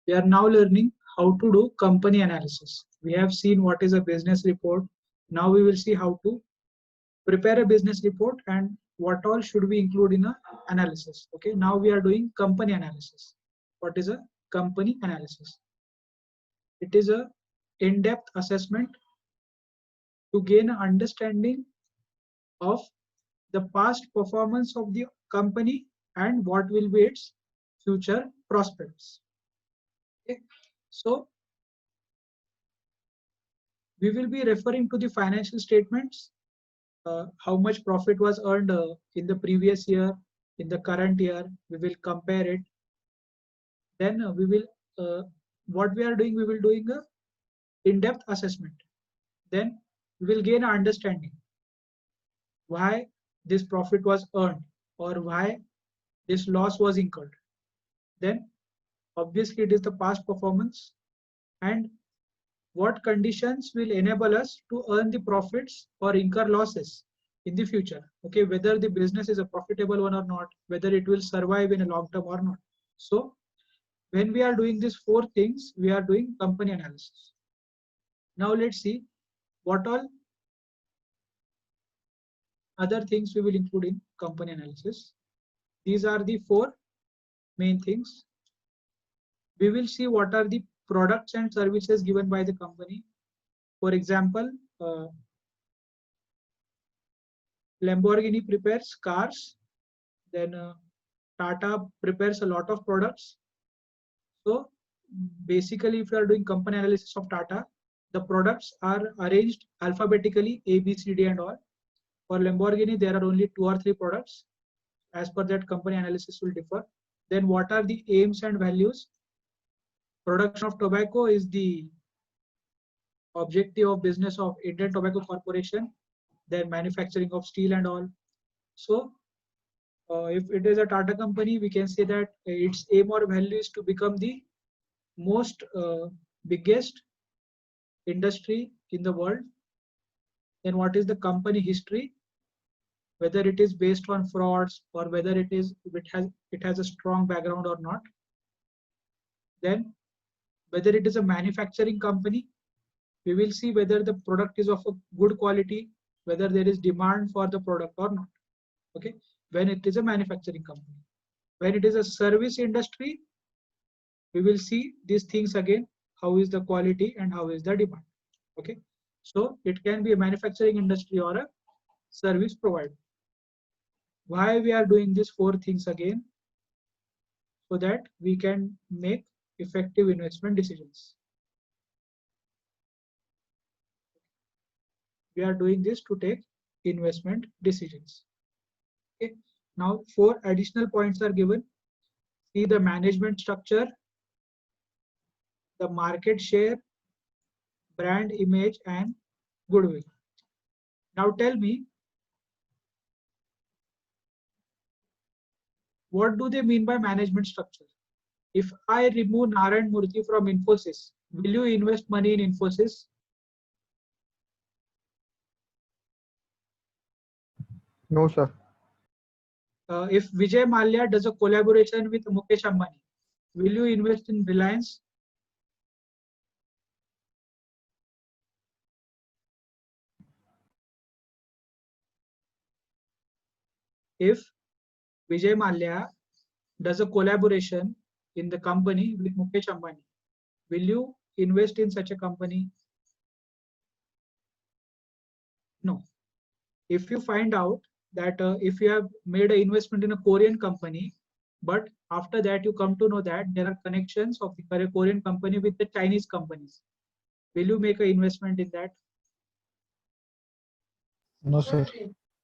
We are now learning how to do company analysis. We have seen what is a business report. Now we will see how to prepare a business report and what all should we include in a analysis. Okay, now we are doing company analysis. What is a company analysis? It is a in-depth assessment to gain an understanding of the past performance of the company and what will be its future prospects. Okay. So we will be referring to the financial statements, how much profit was earned in the previous year, in the current year. We will compare it. Then what we are doing, we will doing a in-depth assessment. Then we will gain an understanding why this profit was earned or why this loss was incurred. Then obviously it is the past performance and what conditions will enable us to earn the profits or incur losses in the future. Okay, whether the business is a profitable one or not, whether it will survive in a long term or not. So when we are doing these four things, we are doing company analysis. Now let's see what all other things we will include in company analysis. These are the four main things. We will see what are the products and services given by the company. For example, Lamborghini prepares cars, then Tata prepares a lot of products. So basically, if you are doing company analysis of Tata, the products are arranged alphabetically, A, B, C, D and all. For Lamborghini, there are only 2 or 3 products. As per that, company analysis will differ. Then what are the aims and values? Production of tobacco is the objective of business of Indian Tobacco Corporation. Then manufacturing of steel and all. So if it is a Tata company, we can say that its aim or value is to become the most biggest industry in the world. Then what is the company history? Whether it is based on frauds or whether it has a strong background or not. Then whether it is a manufacturing company, we will see whether the product is of a good quality, whether there is demand for the product or not. Okay, when it is a manufacturing company. When it is a service industry, we will see these things again, how is the quality and how is the demand. Okay, so it can be a manufacturing industry or a service provider. Why we are doing these 4 things again? So that we can make effective investment decisions. We are doing this to take investment decisions. Okay. Now 4 additional points are given. See the management structure, the market share, brand image and goodwill. Now tell me, what do they mean by management structure? If I remove Narayan Murthy from Infosys, will you invest money in Infosys? No, sir. If Vijay Mallya does a collaboration with Mukesh Ambani, will you invest in Reliance? If Vijay Mallya does a collaboration in the company with Mukesh Ambani, will you invest in such a company? No. If you find out that if you have made an investment in a Korean company, but after that you come to know that there are connections of the Korean company with the Chinese companies, will you make an investment in that? No, sir.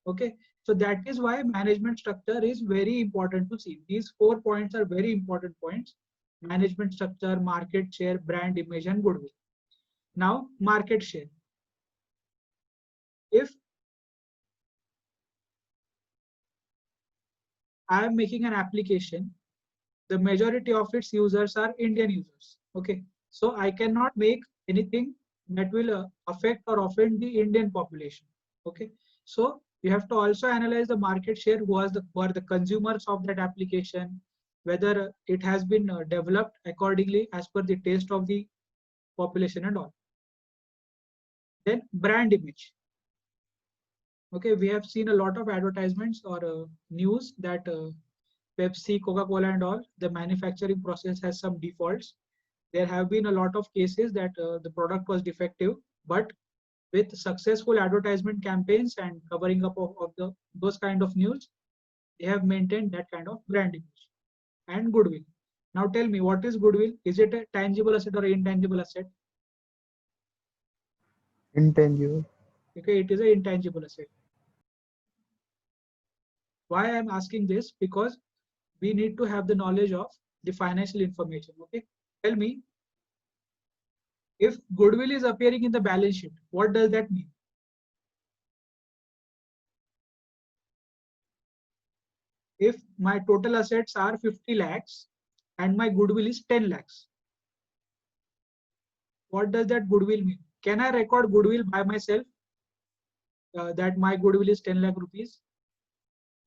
Okay, so that is why management structure is very important to see. These 4 points are very important points: management structure, market share, brand image and goodwill. Now market share. If I am making an application, the majority of its users are Indian users. Okay, so I cannot make anything that will affect or offend the Indian population. Okay, so you have to also analyze the market share, who are the consumers of that application, whether it has been developed accordingly as per the taste of the population and all. Then brand image. Okay, we have seen a lot of advertisements or news that Pepsi, Coca-Cola and all, the manufacturing process has some defaults. There have been a lot of cases that the product was defective, but with successful advertisement campaigns and covering up of those kind of news, they have maintained that kind of brand image and goodwill. Now tell me, what is goodwill? Is it a tangible asset or intangible asset? Intangible. Okay, it is an intangible asset. Why I am asking this? Because we need to have the knowledge of the financial information. Okay, tell me, if goodwill is appearing in the balance sheet, what does that mean? If my total assets are 50 lakhs and my goodwill is 10 lakhs, what does that goodwill mean? Can I record goodwill by myself that my goodwill is 10 lakh rupees?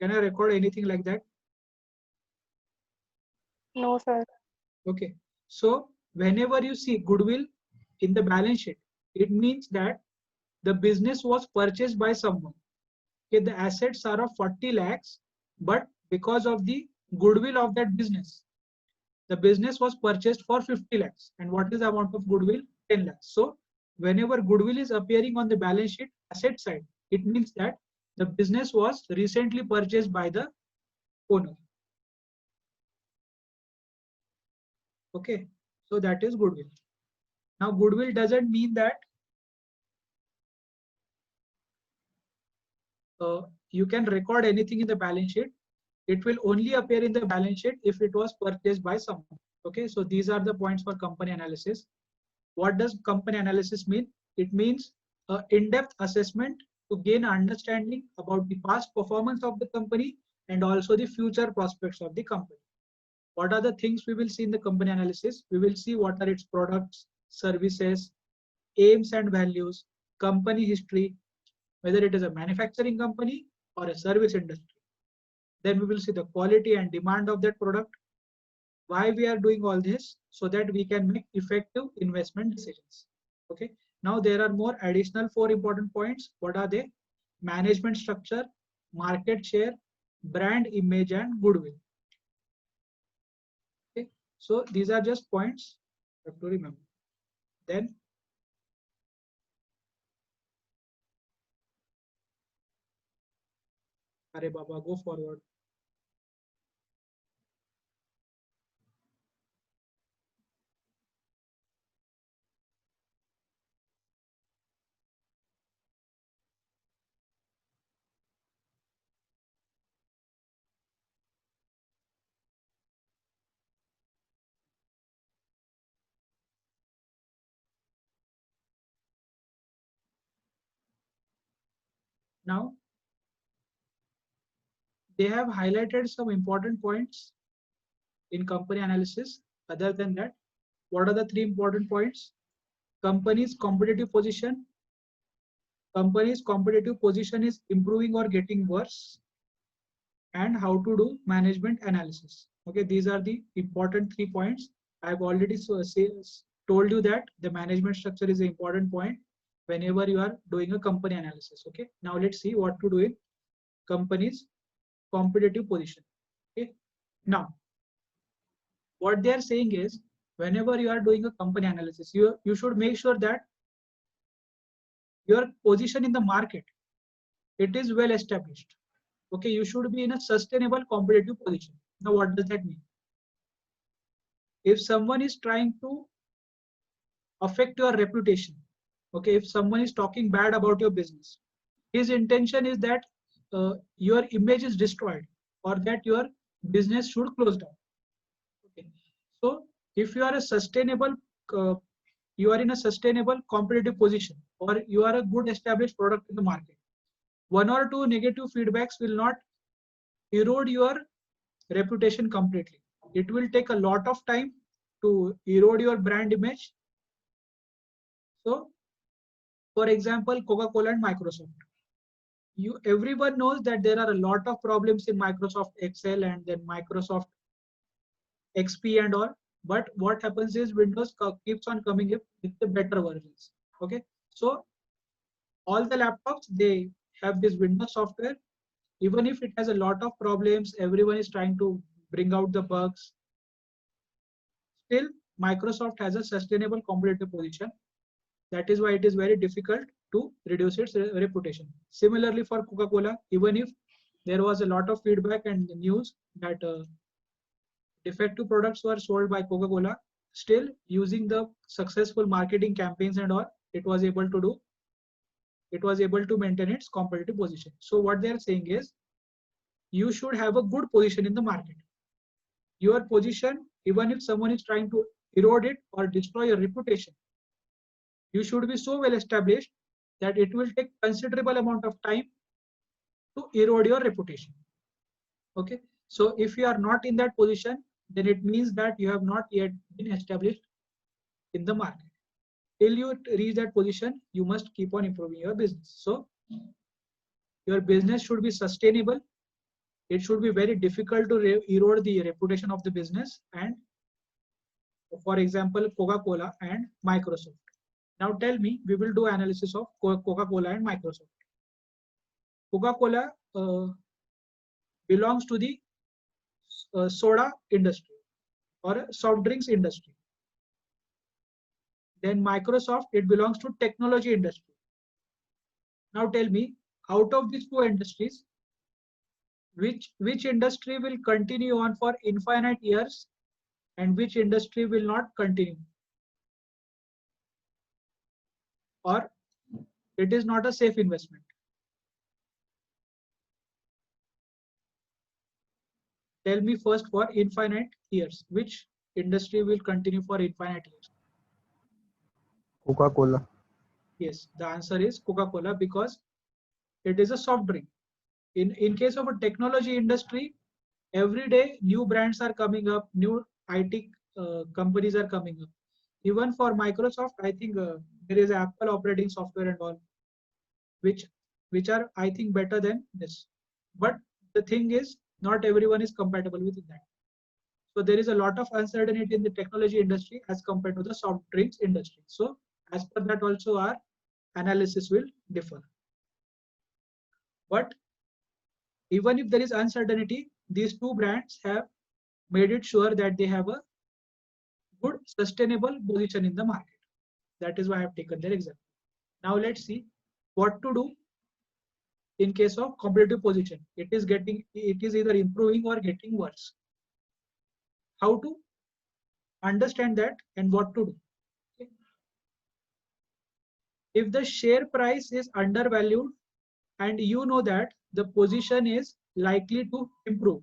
Can I record anything like that? No, sir. Okay. So whenever you see goodwill in the balance sheet, it means that the business was purchased by someone. Okay, the assets are of 40 lakhs, but because of the goodwill of that business, the business was purchased for 50 lakhs. And what is the amount of goodwill? 10 lakhs. So whenever goodwill is appearing on the balance sheet asset side, it means that the business was recently purchased by the owner. Okay, so that is goodwill. Now goodwill doesn't mean that you can record anything in the balance sheet. It will only appear in the balance sheet if it was purchased by someone. Okay, so these are the points for company analysis. What does company analysis mean? It means an in-depth assessment to gain understanding about the past performance of the company and also the future prospects of the company. What are the things we will see in the company analysis? We will see what are its products, services, aims and values, company history, whether it is a manufacturing company or a service industry. Then we will see the quality and demand of that product. Why we are doing all this? So that we can make effective investment decisions. Okay. Now there are more additional 4 important points. What are they? Management structure, market share, brand image and goodwill. Okay. So these are just points you have to remember. Then Are Baba, go forward. Now they have highlighted some important points in company analysis. Other than that, what are the 3 important points? Company's competitive position. Company's competitive position is improving or getting worse. And how to do management analysis. Okay, these are the important 3 points. I've already told you that the management structure is an important point whenever you are doing a company analysis. Okay, now let's see what to do in company's competitive position. Okay, now what they are saying is, whenever you are doing a company analysis, you should make sure that your position in the market, it is well established. Okay, you should be in a sustainable competitive position. Now what does that mean? If someone is trying to affect your reputation, okay, if someone is talking bad about your business, his intention is that your image is destroyed or that your business should close down. Okay, so if you are a sustainable you are in a sustainable competitive position, or you are a good established product in the market, 1 or 2 negative feedbacks will not erode your reputation completely. It will take a lot of time to erode your brand image. So for example, Coca-Cola and Microsoft, everyone knows that there are a lot of problems in Microsoft Excel and then Microsoft XP and all. But what happens is Windows keeps on coming up with the better versions. Okay, so all the laptops, they have this Windows software. Even if it has a lot of problems, everyone is trying to bring out the bugs. Still, Microsoft has a sustainable competitive position. That is why it is very difficult to reduce its reputation. Similarly, for Coca-Cola, even if there was a lot of feedback and news that defective products were sold by Coca-Cola, still using the successful marketing campaigns and all, it was able to maintain its competitive position. So what they are saying is, you should have a good position in the market. Your position, even if someone is trying to erode it or destroy your reputation, you should be so well established that it will take considerable amount of time to erode your reputation. Okay, so if you are not in that position, then it means that you have not yet been established in the market. Till you reach that position, you must keep on improving your business. So your business should be sustainable. It should be very difficult to erode the reputation of the business. And for example, Coca-Cola and Microsoft. Now tell me, we will do analysis of Coca-Cola and Microsoft. Coca-Cola belongs to the soda industry or soft drinks industry. Then Microsoft, it belongs to technology industry. Now tell me, out of these two industries, which industry will continue on for infinite years and which industry will not continue? Or it is not a safe investment? Tell me first, for infinite years, which industry will continue for infinite years? Coca-Cola. Yes, the answer is Coca-Cola, because it is a soft drink. In case of a technology industry, every day new brands are coming up, new IT companies are coming up. Even for Microsoft, I think there is Apple operating software and all, which are, I think, better than this. But the thing is, not everyone is compatible with that. So there is a lot of uncertainty in the technology industry as compared to the soft drinks industry. So as per that also our analysis will differ. But even if there is uncertainty, these two brands have made it sure that they have a good sustainable position in the market. That is why I have taken their example. Now let's see what to do in case of competitive position. It is either improving or getting worse. How to understand that and what to do? Okay. If the share price is undervalued and you know that the position is likely to improve,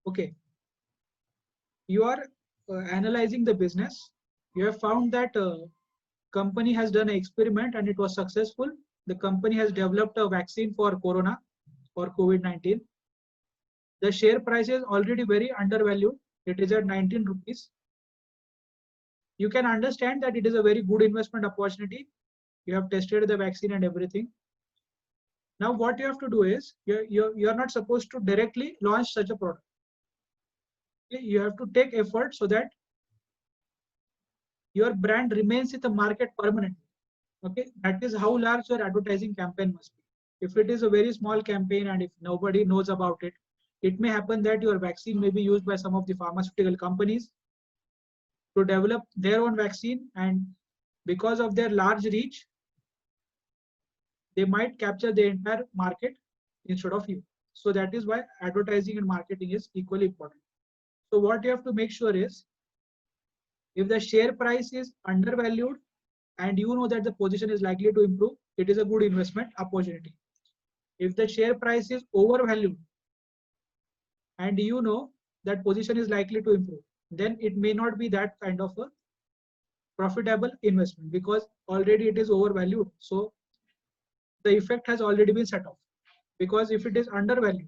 okay, you are analyzing the business, you have found that company has done an experiment and it was successful. The company has developed a vaccine for corona or COVID-19. The share price is already very undervalued. It is at 19 rupees. You can understand that it is a very good investment opportunity. You have tested the vaccine and everything. Now what you have to do is, you are not supposed to directly launch such a product. Okay? You have to take effort so that your brand remains in the market permanently. Okay, that is how large your advertising campaign must be. If it is a very small campaign and if nobody knows about it, it may happen that your vaccine may be used by some of the pharmaceutical companies to develop their own vaccine, and because of their large reach, they might capture the entire market instead of you. So that is why advertising and marketing is equally important. So what you have to make sure is, if the share price is undervalued and you know that the position is likely to improve, it is a good investment opportunity. If the share price is overvalued and you know that position is likely to improve, then it may not be that kind of a profitable investment, because already it is overvalued. So the effect has already been set off. Because if it is undervalued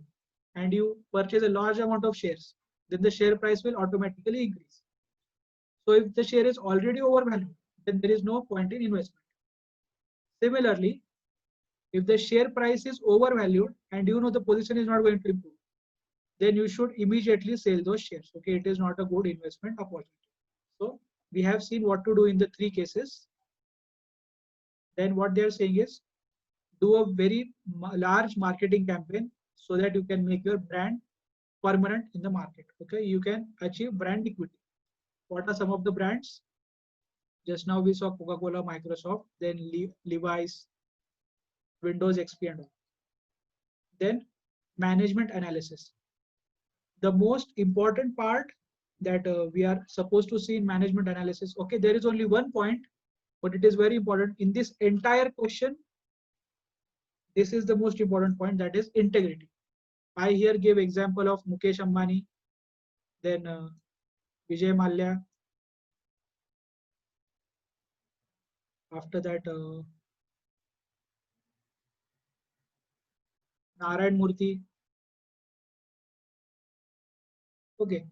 and you purchase a large amount of shares, then the share price will automatically increase. So if the share is already overvalued, then there is no point in investment. Similarly, if the share price is overvalued and you know the position is not going to improve, then you should immediately sell those shares. Okay, it is not a good investment opportunity. So we have seen what to do in the 3 cases. Then what they are saying is, do a very large marketing campaign so that you can make your brand permanent in the market. Okay, you can achieve brand equity. What are some of the brands? Just now we saw Coca-Cola, Microsoft, then Levi's, Windows XP and all. Then management analysis. The most important part that we are supposed to see in management analysis. Okay, there is only one point, but it is very important in this entire question. This is the most important point, that is integrity. I here give example of Mukesh Ambani, then Vijay Mallya. After that, Narayan Murthy. Okay,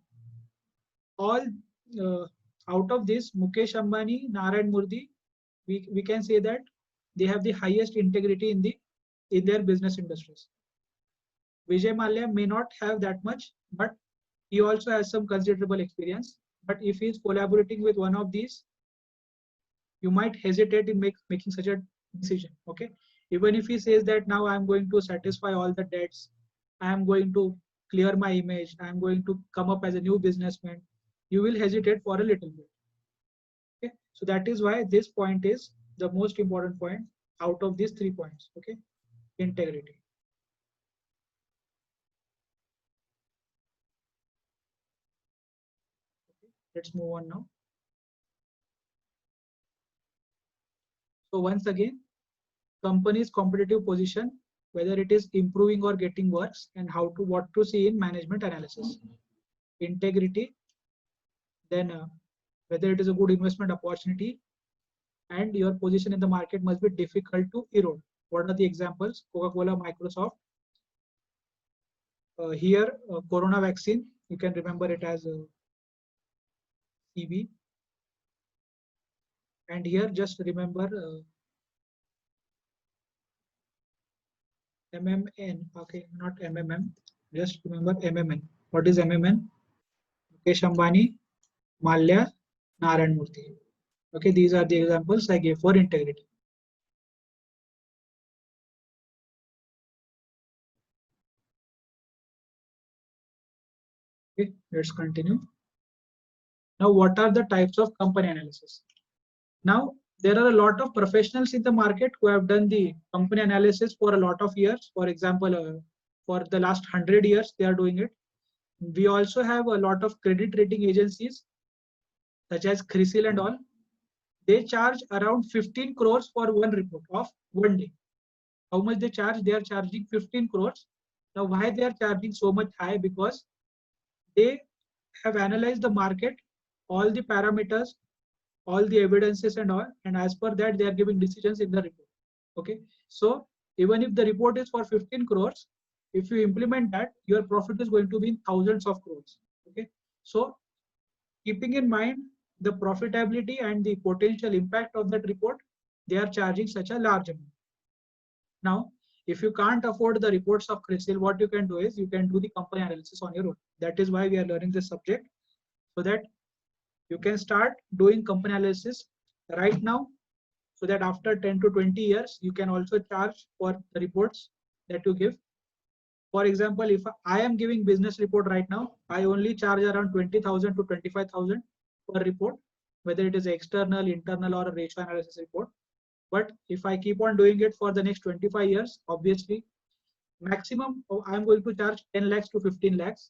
all out of this, Mukesh Ambani, Narayan Murthy, we can say that they have the highest integrity in their business industries. Vijay Mallya may not have that much, but he also has some considerable experience. But if he is collaborating with one of these, you might hesitate in making such a decision. Okay, even if he says that now I'm going to satisfy all the debts, I'm going to clear my image, I'm going to come up as a new businessman, you will hesitate for a little bit. Okay, so that is why this point is the most important point out of these 3 points. Okay, integrity. Okay, let's move on now. So once again, company's competitive position, whether it is improving or getting worse, and what to see in management analysis. Integrity, then whether it is a good investment opportunity, and your position in the market must be difficult to erode. What are the examples? Coca-Cola, Microsoft. Here, corona vaccine, you can remember it as CB. And here, just remember MMN. Okay, not MMM. Just remember MMN. What is MMN? Mukesh Ambani, Mallya, Narayan Murthy. Okay, these are the examples I gave for integrity. Okay, let's continue. Now, what are the types of company analysis? Now, there are a lot of professionals in the market who have done the company analysis for a lot of years. For example, for the last 100 years, they are doing it. We also have a lot of credit rating agencies, such as CRISIL and all. They charge around 15 crores for one report of one day. How much they charge? They are charging 15 crores. Now, why they are charging so much high? Because they have analyzed the market, all the parameters, all the evidences and all, and as per that they are giving decisions in the report. Okay, so even if the report is for 15 crores, if you implement that, your profit is going to be in thousands of crores. Okay, so keeping in mind the profitability and the potential impact of that report, they are charging such a large amount. Now, if you can't afford the reports of CRISIL, what you can do is you can do the company analysis on your own. That is why we are learning this subject, so that you can start doing company analysis right now, so that after 10 to 20 years, you can also charge for the reports that you give. For example, if I am giving business report right now, I only charge around 20,000 to 25,000 per report, whether it is external, internal, or a ratio analysis report. But if I keep on doing it for the next 25 years, obviously, maximum I'm going to charge 10 lakhs to 15 lakhs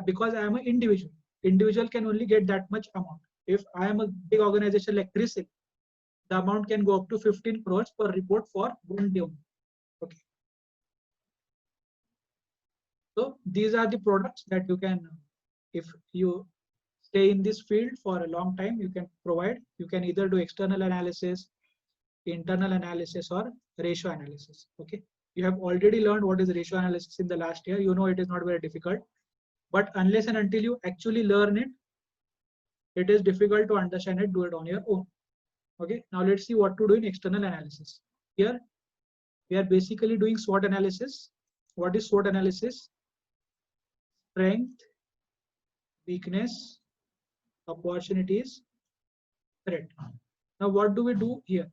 because I am an individual. Individual can only get that much amount. If I am a big organization like CRISIL, the amount can go up to 15 crores per report for one day only. Okay. So these are the products that you can, if you stay in this field for a long time, you can provide. You can either do external analysis, internal analysis, or ratio analysis. Okay, you have already learned what is ratio analysis in the last year. You know it is not very difficult, but unless and until you actually learn it, it is difficult to understand it. Do it on your own. Okay, now let's see what to do in external analysis. Here we are basically doing SWOT analysis. What is SWOT analysis? strength, weakness, opportunities, threat. Now, what do we do here?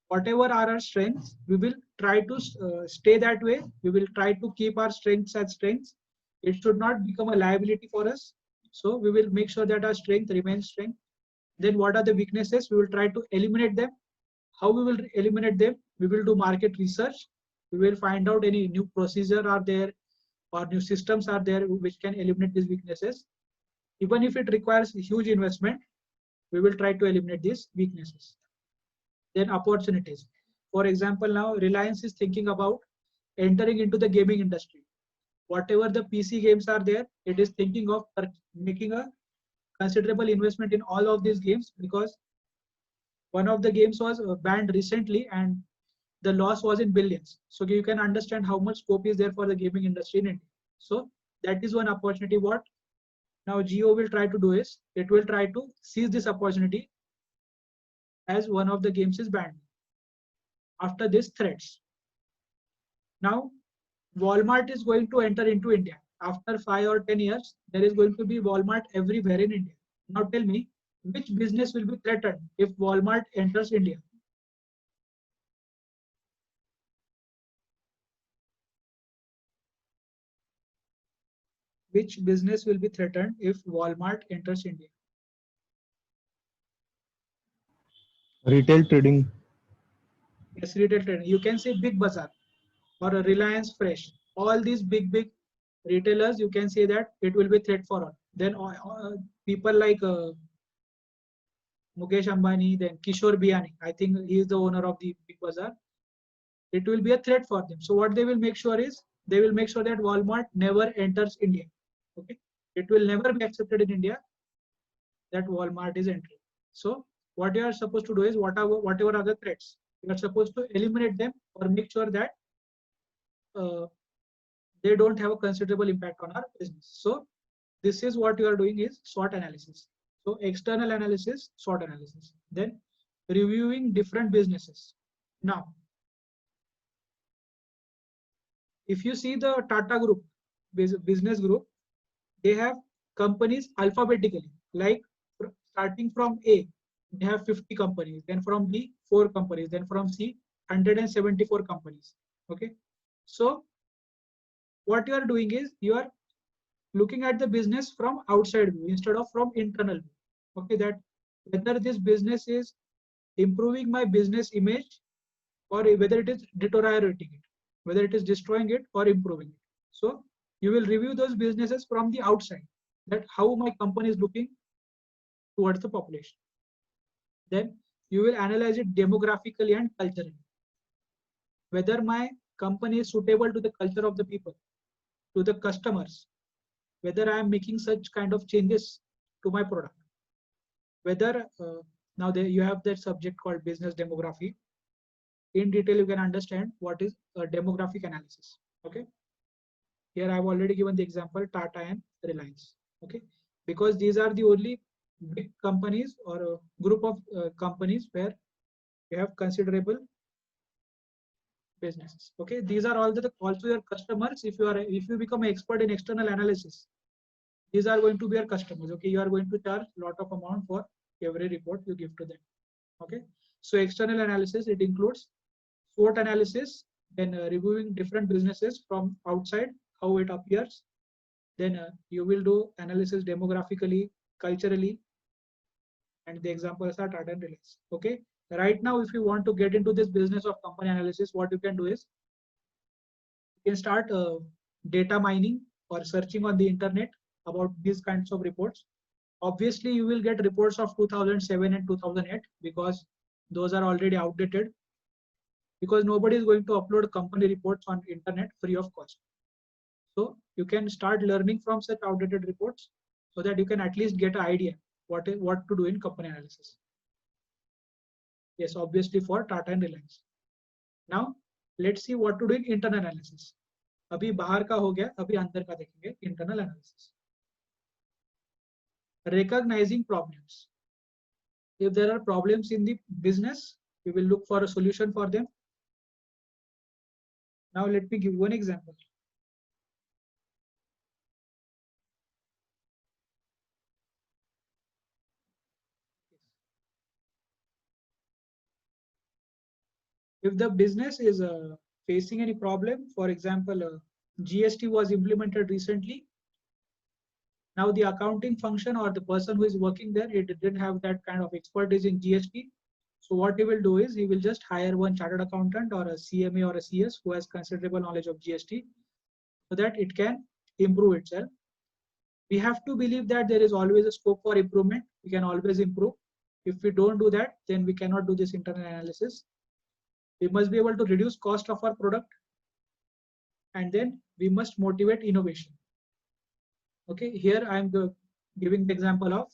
Whatever are our strengths, we will try to stay that way. We will try to keep our strengths as strengths. It should not become a liability for us. So we will make sure that our strength remains strength. Then what are the weaknesses? We will try to eliminate them. How we will eliminate them? We will do market research. We will find out any new procedure are there or new systems are there which can eliminate these weaknesses. Even if it requires huge investment, we will try to eliminate these weaknesses. Then opportunities. For example, now Reliance is thinking about entering into the gaming industry. Whatever the PC games are there, it is thinking of making a considerable investment in all of these games because one of the games was banned recently and the loss was in billions. So you can understand how much scope is there for the gaming industry in India. So that is one opportunity. What now Jio will try to do is it will try to seize this opportunity as one of the games is banned. After this threats. Now Walmart is going to enter into India. After 5 or 10 years, there is going to be Walmart everywhere in India. Now tell me, which business will be threatened if Walmart enters India? Which business will be threatened if Walmart enters India? Retail trading. Yes, retail trading. You can say Big Bazaar or a Reliance Fresh. All these big retailers, you can say that it will be threat for all. Then people like Mukesh Ambani, then Kishore Biani. I think he is the owner of the Big Bazaar. It will be a threat for them. So what they will make sure is they will make sure that Walmart never enters India. Okay, it will never be accepted in India that Walmart is entering. So what you are supposed to do is whatever are the threats, you are supposed to eliminate them or make sure that they don't have a considerable impact on our business. So this is what you are doing is SWOT analysis. So external analysis, SWOT analysis. Then reviewing different businesses. Now, if you see the Tata Group, business group, they have companies alphabetically, like starting from A, they have 50 companies, then from B, 4 companies, then from C, 174 companies. Okay. So what you are doing is you are looking at the business from outside view instead of from internal view. Okay, that whether this business is improving my business image or whether it is deteriorating it, whether it is destroying it or improving it. So you will review those businesses from the outside, that how my company is looking towards the population. Then you will analyze it demographically and culturally, whether my company is suitable to the culture of the people, to the customers, whether I am making such kind of changes to my product, whether now you have that subject called business demography. In detail, you can understand what is a demographic analysis. Okay. Here I have already given the example Tata and Reliance. Okay, because these are the only big companies or a group of companies where you have considerable businesses. Okay, these are all the also your customers. If you become an expert in external analysis, these are going to be your customers. Okay, you are going to charge a lot of amount for every report you give to them. Okay, so external analysis, it includes SWOT analysis, then reviewing different businesses from outside, how it appears. Then you will do analysis demographically, culturally, and the examples are Tata and Reliance. Okay, right now if you want to get into this business of company analysis, what you can do is you can start data mining or searching on the internet about these kinds of reports. Obviously you will get reports of 2007 and 2008 because those are already outdated, because nobody is going to upload company reports on internet free of cost. So you can start learning from such outdated reports so that you can at least get an idea what to do in company analysis. Yes, obviously for Tata and Reliance. Now let's see what to do in internal analysis. अभी बाहर का हो गया, अभी अंदर का देखेंगे internal analysis. Recognizing problems. If there are problems in the business, we will look for a solution for them. Now let me give one example. If the business is facing any problem, for example, GST was implemented recently. Now the accounting function or the person who is working there, he didn't have that kind of expertise in GST. So what he will do is he will just hire one chartered accountant or a CMA or a CS who has considerable knowledge of GST so that it can improve itself. We have to believe that there is always a scope for improvement. We can always improve. If we don't do that, then we cannot do this internal analysis. We must be able to reduce cost of our product, and then we must motivate innovation. Okay, here I am giving the example of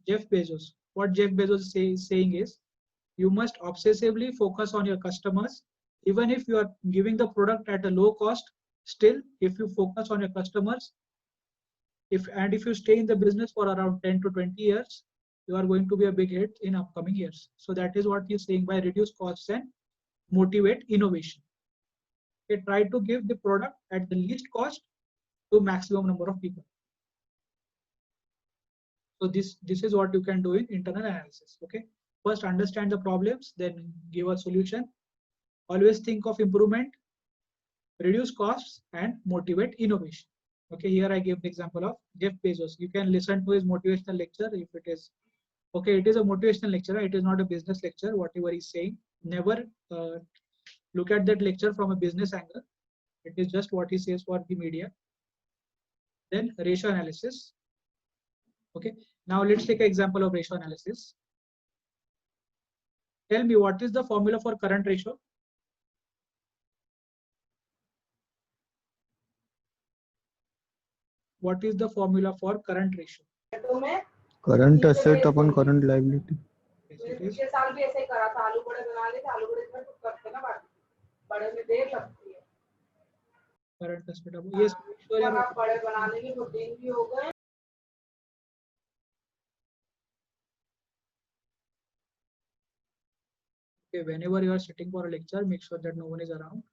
Jeff Bezos. What Jeff Bezos is saying is, you must obsessively focus on your customers. Even if you are giving the product at a low cost, still, if you focus on your customers, if you stay in the business for around 10 to 20 years, you are going to be a big hit in upcoming years. So that is what he's saying by reduce costs and motivate innovation. Okay, try to give the product at the least cost to maximum number of people. So this is what you can do in internal analysis. Okay, first understand the problems, then give a solution. Always think of improvement, reduce costs, and motivate innovation. Okay, here I give the example of Jeff Bezos. You can listen to his motivational lecture if it is okay. It is a motivational lecture. It is not a business lecture. Whatever he's saying, never look at that lecture from a business angle. It is just what he says for the media. Then ratio analysis. Okay, now let's take an example of ratio analysis. Tell me, what is the formula for current ratio? What is the formula for current ratio? Current asset upon current liability. Yes, it is. Current asset upon, yes, okay, whenever you are sitting for a lecture, make sure that no one is around.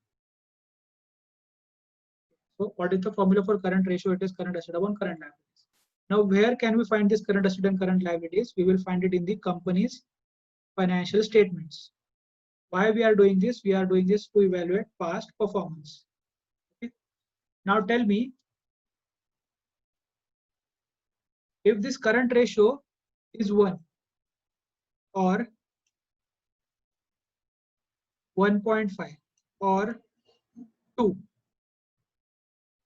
So what is the formula for current ratio? It is current asset upon current liabilities. Now, where can we find this current asset and current liabilities? We will find it in the company's financial statements. Why we are doing this? We are doing this to evaluate past performance. Okay. Now tell me, if this current ratio is 1 or 1.5 or 2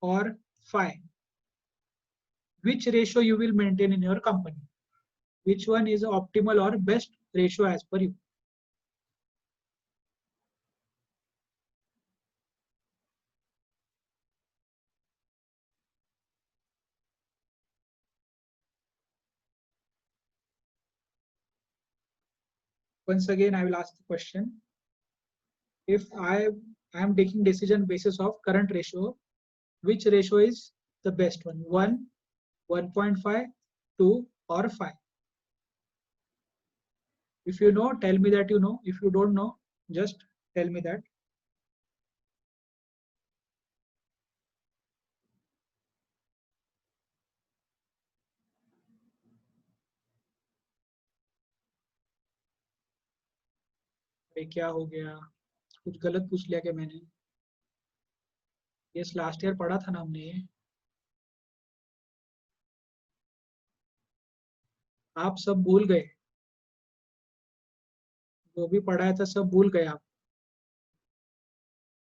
or 5, which ratio you will maintain in your company? Which one is optimal or best ratio as per you? Once again, I will ask the question. If I am taking decision basis of current ratio, which ratio is the best one? 1, 1.5, 2 or 5? If you know, tell me that you know. If you don't know, just tell me that. क्या हो गया? कुछ गलत पूछ लिया क्या मैंने? Yes, last year पढ़ा था ना हमने ये. आप सब भूल गए, जो भी पढ़ाया था सब भूल गए आप.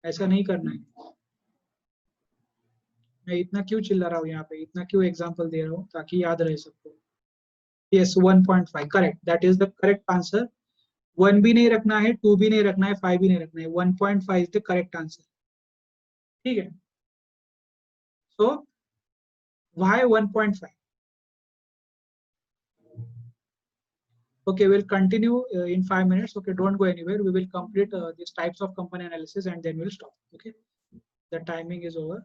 ऐसा नहीं करना है. मैं इतना क्यों चिल्ला रहा हूँ यहाँ पे, इतना क्यों एग्जांपल दे रहा हूँ, ताकि याद रहे सबको. Yes, 1.5 correct, that is the correct answer. 1 भी नहीं रखना है, 2 भी नहीं रखना है, 5 भी नहीं रखना है. 1.5 इज द करेक्ट आंसर. ठीक है. So why 1.5? Okay, we'll continue in 5 minutes. Okay, don't go anywhere. We will complete these types of company analysis and then we'll stop. Okay, the timing is over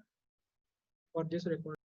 for this recording.